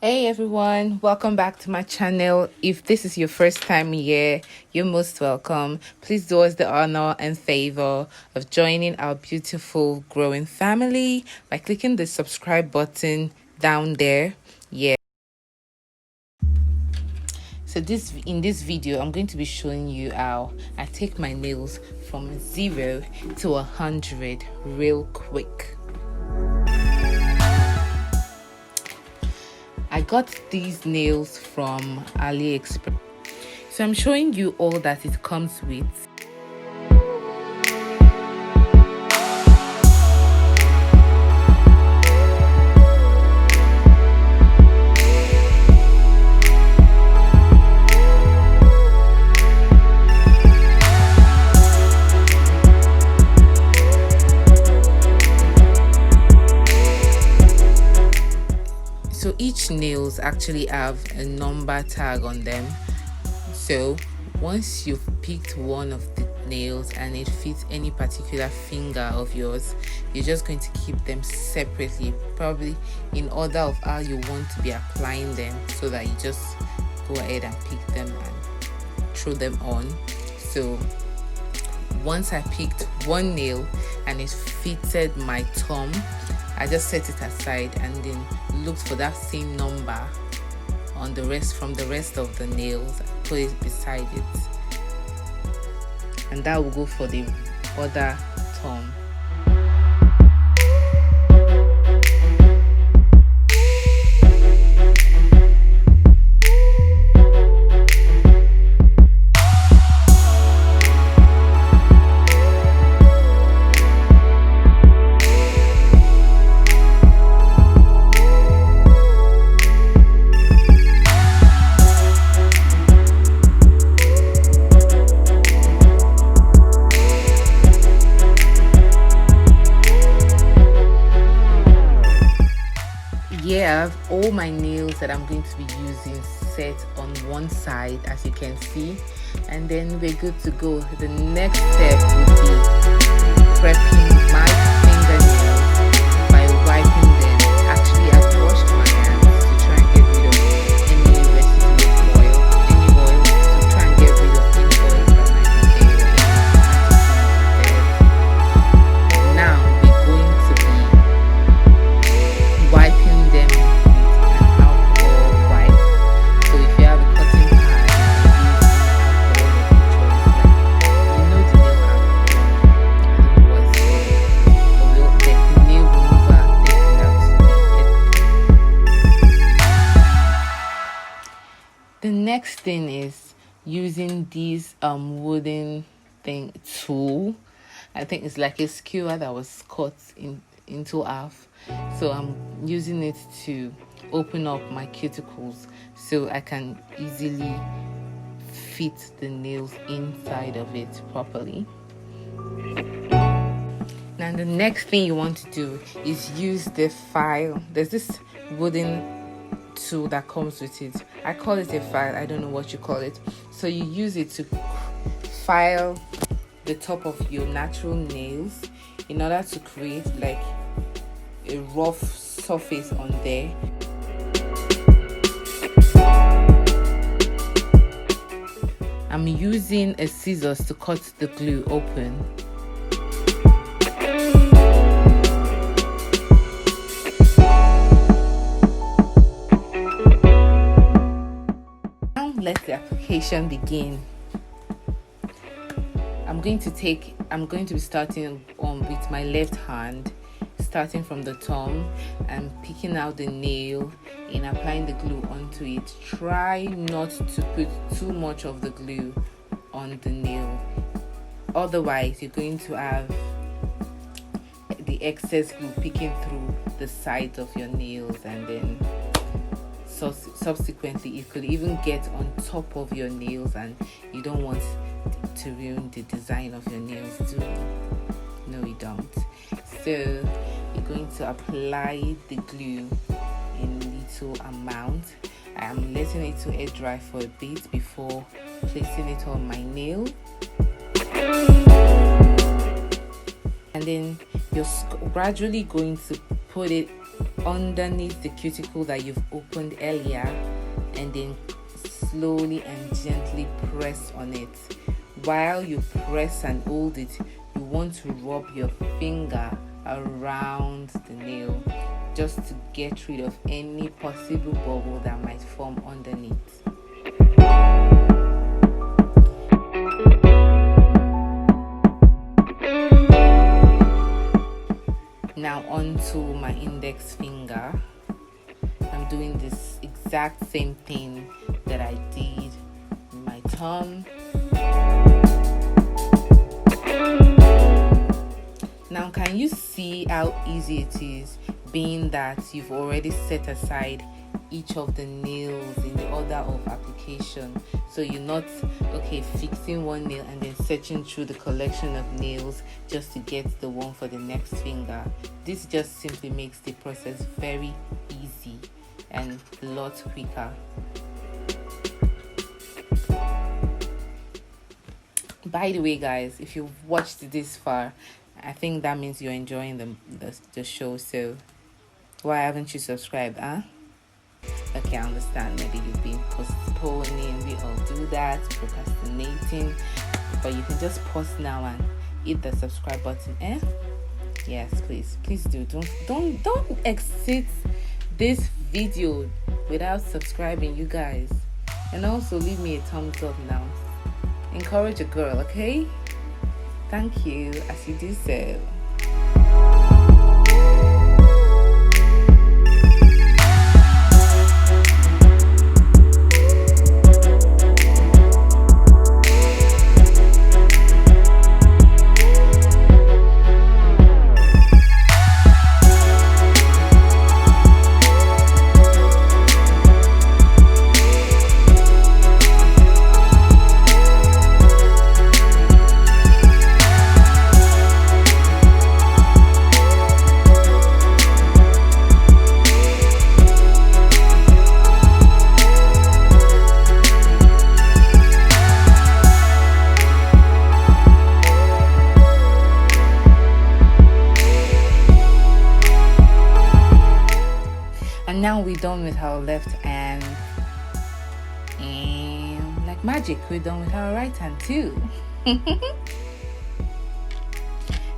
Hey everyone, welcome back to my channel. If this is your first time here, you're most welcome. Please do us the honor and favor of joining our beautiful growing family by clicking the subscribe button down there. Yeah. So in this video, I'm going to be showing you how I take my nails from 0 to 100 real quick. I got these nails from AliExpress. So I'm showing you all that it comes with. So each nails actually have a number tag on them. So once you've picked one of the nails and it fits any particular finger of yours, you're just going to keep them separately, probably in order of how you want to be applying them, so that you just go ahead and pick them and throw them on. So once I picked one nail and it fitted my thumb, I just set it aside and then looked for that same number on the rest of the nails, put it beside it, and that will go for the other thumb. Yeah, I have all my nails that I'm going to be using set on one side, as you can see, and then we're good to go. The next step would be prepping my fingernails by wiping them. Actually, I've washed my hands to try and get rid of any residue of oil, to try and get rid of any oil that might be there. Now we're going to be wiping them with an alcohol wipe. So if you have a cotton pad, you can use alcohol of your choice. Like, the nail alcohol, I don't know what it's called, but we'll take the nail remover, taking that. The next thing is using this wooden tool. I think it's like a skewer that was cut into half. So I'm using it to open up my cuticles so I can easily fit the nails inside of it properly. Now the next thing you want to do is use the file. There's this wooden tool that comes with it. I call it a file, I don't know what you call it. So you use it to file the top of your natural nails in order to create like a rough surface on there. I'm using a scissors to cut the glue open. Now let the application begin. I'm going to be starting with my left hand, starting from the thumb and picking out the nail and applying the glue onto it. Try not to put too much of the glue on the nail, otherwise you're going to have the excess glue picking through the sides of your nails, and then subsequently it could even get on top of your nails, and you don't want to ruin the design of your nails too. No, you don't. So you're going to apply the glue in little amount. I'm letting it to air dry for a bit before placing it on my nail. And then you're gradually going to put it underneath the cuticle that you've opened earlier, and then slowly and gently press on it. While you press and hold it, you want to rub your finger around the nail just to get rid of any possible bubble that might form underneath. Now onto my index finger. I'm doing this exact same thing that I did in my thumb. Now, can you see how easy it is, being that you've already set aside each of the nails in the order of application? So you're not fixing one nail and then searching through the collection of nails just to get the one for the next finger. This just simply makes the process very easy and a lot quicker. By the way, guys, if you've watched this far, I think that means you're enjoying the show. So why haven't you subscribed, huh? Okay, I understand. Maybe you've been postponing. We all do that, procrastinating. But you can just pause now and hit the subscribe button. Yes, please do. Don't exit this video without subscribing, you guys. And also leave me a thumbs up now. Encourage a girl, okay? Thank you as you do so. Now we're done with our left hand, and like magic, we're done with our right hand too.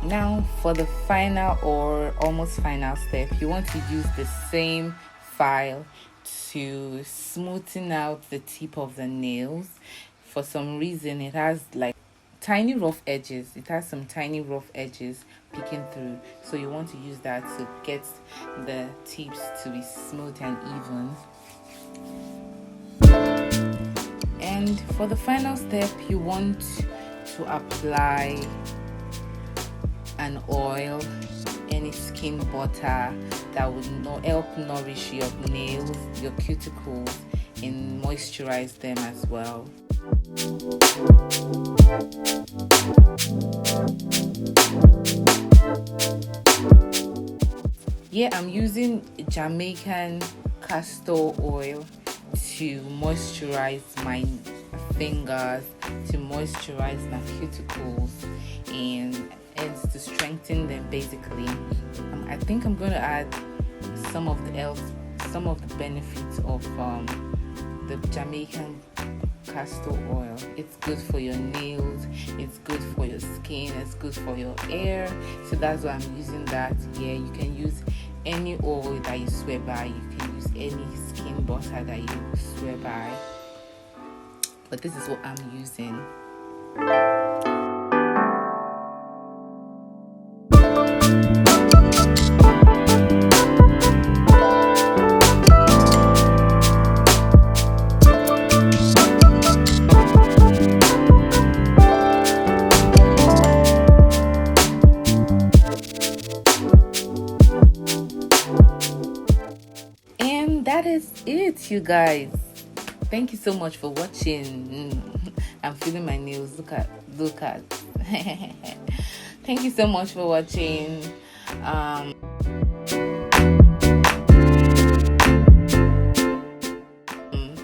Now for the final or almost final step, you want to use the same file to smoothen out the tip of the nails. For some reason, it has like tiny rough edges. It has some tiny rough edges peeking through, so you want to use that to get the tips to be smooth and even. And for the final step, you want to apply an oil, any skin butter that would help nourish your nails, your cuticles, and moisturize them as well. Yeah, I'm using Jamaican castor oil to moisturize my fingers, to moisturize my cuticles, and to strengthen them basically. I think I'm going to add some of the benefits of the Jamaican castor oil. It's good for your nails, it's good for your skin, it's good for your hair. So that's why I'm using that here. You can use any oil that you swear by. You can use any skin butter that you swear by. But this is what I'm using. That is it, you guys. Thank you so much for watching. I'm feeling my nails. Look at. Thank you so much for watching.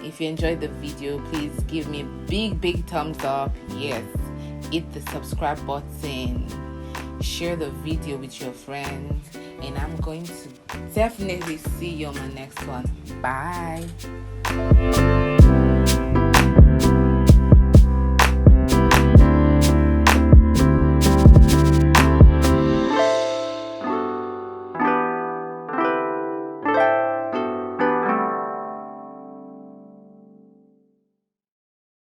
If you enjoyed the video, please give me a big thumbs up. Yes, hit the subscribe button, share the video with your friends, and I'm going to definitely see you on my next one. Bye.